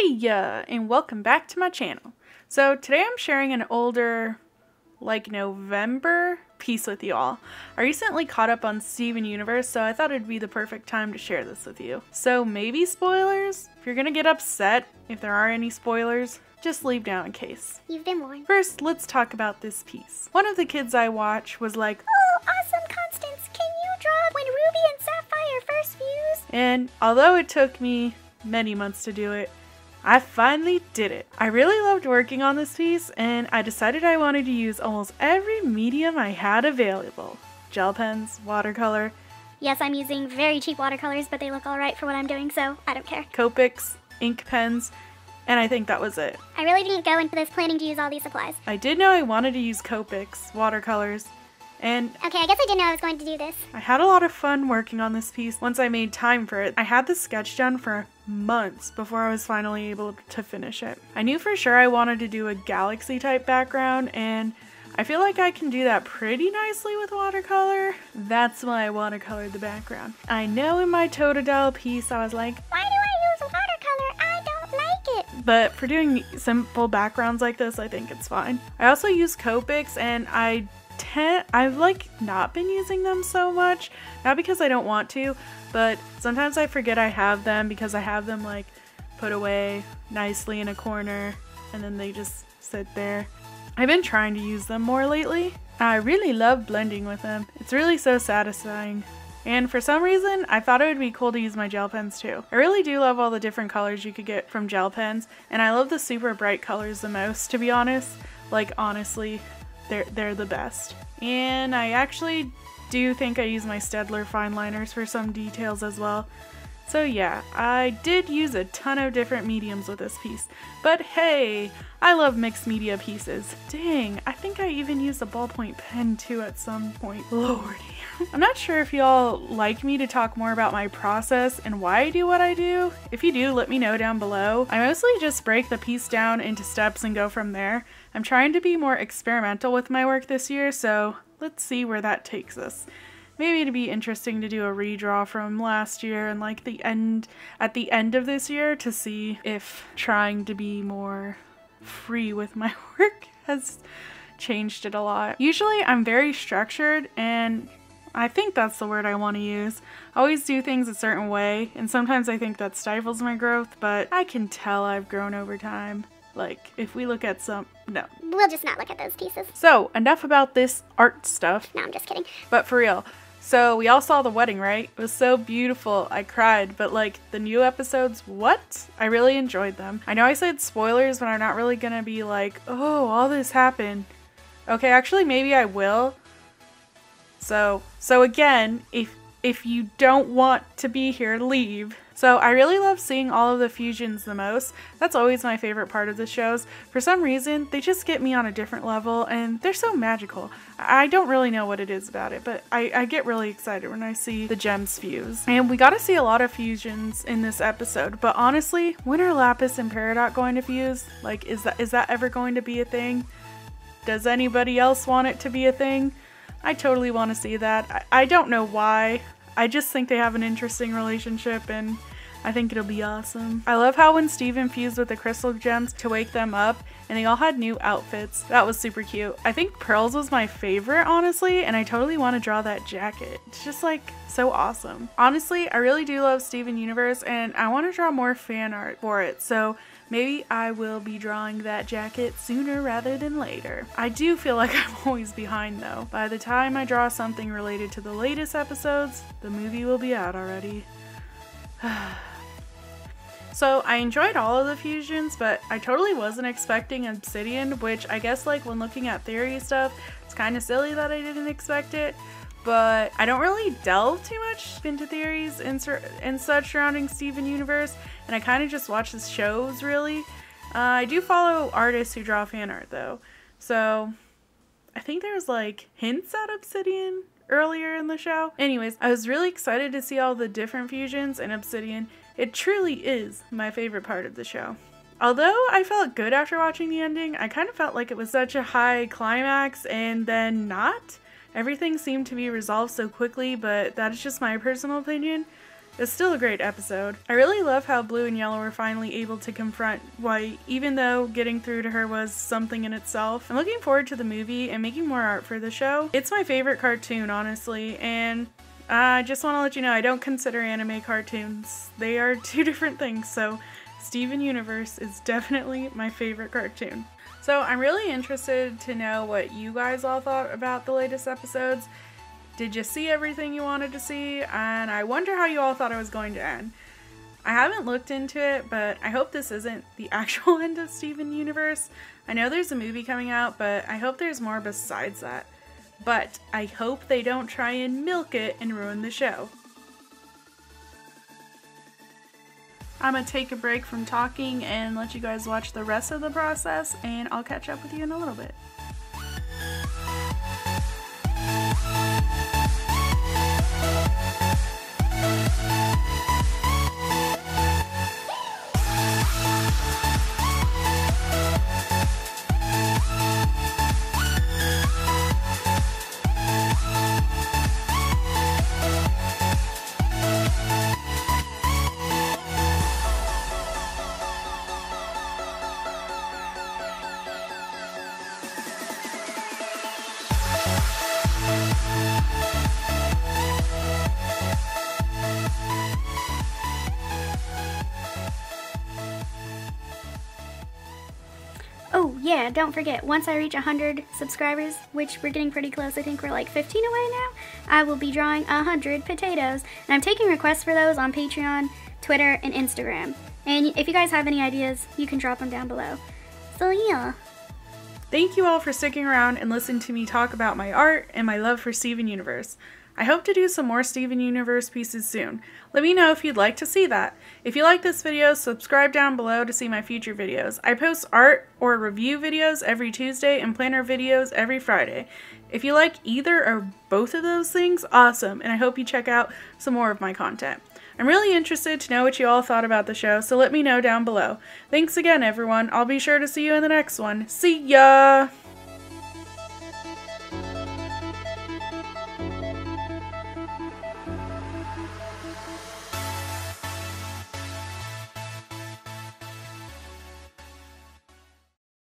Hey and welcome back to my channel. So today I'm sharing an older, November piece with you all. I recently caught up on Steven Universe, so I thought it'd be the perfect time to share this with you. So maybe spoilers? If you're gonna get upset, if there are any spoilers, just leave now in case. You've been warned. First, let's talk about this piece. One of the kids I watch was like, "Oh, awesome, Constance! Can you draw when Ruby and Sapphire first fuse?" And although it took me many months to do it, I finally did it. I really loved working on this piece, and I decided I wanted to use almost every medium I had available. Gel pens, watercolor. Yes, I'm using very cheap watercolors, but they look alright for what I'm doing, so I don't care. Copics, ink pens, and I think that was it. I really didn't go into this planning to use all these supplies. I did know I wanted to use Copics, watercolors, and okay, I guess I didn't know I was going to do this. I had a lot of fun working on this piece once I made time for it. I had the sketch done for months before I was finally able to finish it. I knew for sure I wanted to do a galaxy type background, and I feel like I can do that pretty nicely with watercolor. That's why I watercolored the background. I know in my Totodile piece I was like, why do I use watercolor? I don't like it. But for doing simple backgrounds like this, I think it's fine. I also use Copics, and I've not been using them so much, not because I don't want to, but sometimes I forget I have them because I have them put away nicely in a corner and then they just sit there. I've been trying to use them more lately. I really love blending with them. It's really so satisfying. And for some reason, I thought it would be cool to use my gel pens too. I really do love all the different colors you could get from gel pens, and I love the super bright colors the most, to be honest. Honestly, they're the best. And I actually do think I use my Staedtler fine liners for some details as well. So yeah, I did use a ton of different mediums with this piece. But hey, I love mixed media pieces. Dang, I think I even used a ballpoint pen too at some point. Lordy. I'm not sure if y'all like me to talk more about my process and why I do what I do. If you do, let me know down below. I mostly just break the piece down into steps and go from there. I'm trying to be more experimental with my work this year, so let's see where that takes us. Maybe it'd be interesting to do a redraw from last year and at the end of this year to see if trying to be more free with my work has changed it a lot. Usually I'm very structured, and I think that's the word I want to use. I always do things a certain way, and sometimes I think that stifles my growth, but I can tell I've grown over time. If we look at no. We'll just not look at those pieces. So, enough about this art stuff. No, I'm just kidding. But for real. So, we all saw the wedding, right? It was so beautiful. I cried. But the new episodes, what? I really enjoyed them. I know I said spoilers, but I'm not really gonna be oh, all this happened. Okay, actually, maybe I will. So again, if you don't want to be here, leave. So I really love seeing all of the fusions the most. That's always my favorite part of the shows. For some reason, they just get me on a different level, and they're so magical. I don't really know what it is about it, but I get really excited when I see the gems fuse. And we got to see a lot of fusions in this episode, but honestly, when are Lapis and Peridot going to fuse? Is that ever going to be a thing? Does anybody else want it to be a thing? I totally want to see that. I don't know why. I just think they have an interesting relationship, and I think it'll be awesome. I love how when Steven fused with the crystal gems to wake them up, and they all had new outfits. That was super cute. I think Pearl's was my favorite, honestly, and I totally want to draw that jacket. It's just so awesome. Honestly, I really do love Steven Universe, and I want to draw more fan art for it, so maybe I will be drawing that jacket sooner rather than later. I do feel like I'm always behind though. By the time I draw something related to the latest episodes, the movie will be out already. So I enjoyed all of the fusions, but I totally wasn't expecting obsidian, which I guess when looking at theory stuff, it's kind of silly that I didn't expect it. But I don't really delve too much into theories and such surrounding Steven Universe, and I kind of just watch the shows really. I do follow artists who draw fan art though, so I think there was hints at obsidian earlier in the show. Anyways, I was really excited to see all the different fusions in obsidian. It truly is my favorite part of the show. Although I felt good after watching the ending, I kind of felt like it was such a high climax and then not. Everything seemed to be resolved so quickly, but that is just my personal opinion. It's still a great episode. I really love how Blue and Yellow were finally able to confront White, even though getting through to her was something in itself. I'm looking forward to the movie and making more art for the show. It's my favorite cartoon, honestly, and I just want to let you know I don't consider anime cartoons. They are two different things, so Steven Universe is definitely my favorite cartoon. So I'm really interested to know what you guys all thought about the latest episodes. Did you see everything you wanted to see? And I wonder how you all thought it was going to end. I haven't looked into it, but I hope this isn't the actual end of Steven Universe. I know there's a movie coming out, but I hope there's more besides that. But I hope they don't try and milk it and ruin the show. I'm gonna take a break from talking and let you guys watch the rest of the process, and I'll catch up with you in a little bit. Oh yeah, don't forget, once I reach 100 subscribers, which we're getting pretty close, I think we're like 15 away now, I will be drawing 100 potatoes. And I'm taking requests for those on Patreon, Twitter, and Instagram. And if you guys have any ideas, you can drop them down below. So yeah. Thank you all for sticking around and listening to me talk about my art and my love for Steven Universe. I hope to do some more Steven Universe pieces soon. Let me know if you'd like to see that. If you like this video, subscribe down below to see my future videos. I post art or review videos every Tuesday and planner videos every Friday. If you like either or both of those things, awesome, and I hope you check out some more of my content. I'm really interested to know what you all thought about the show, so let me know down below. Thanks again, everyone. I'll be sure to see you in the next one. See ya!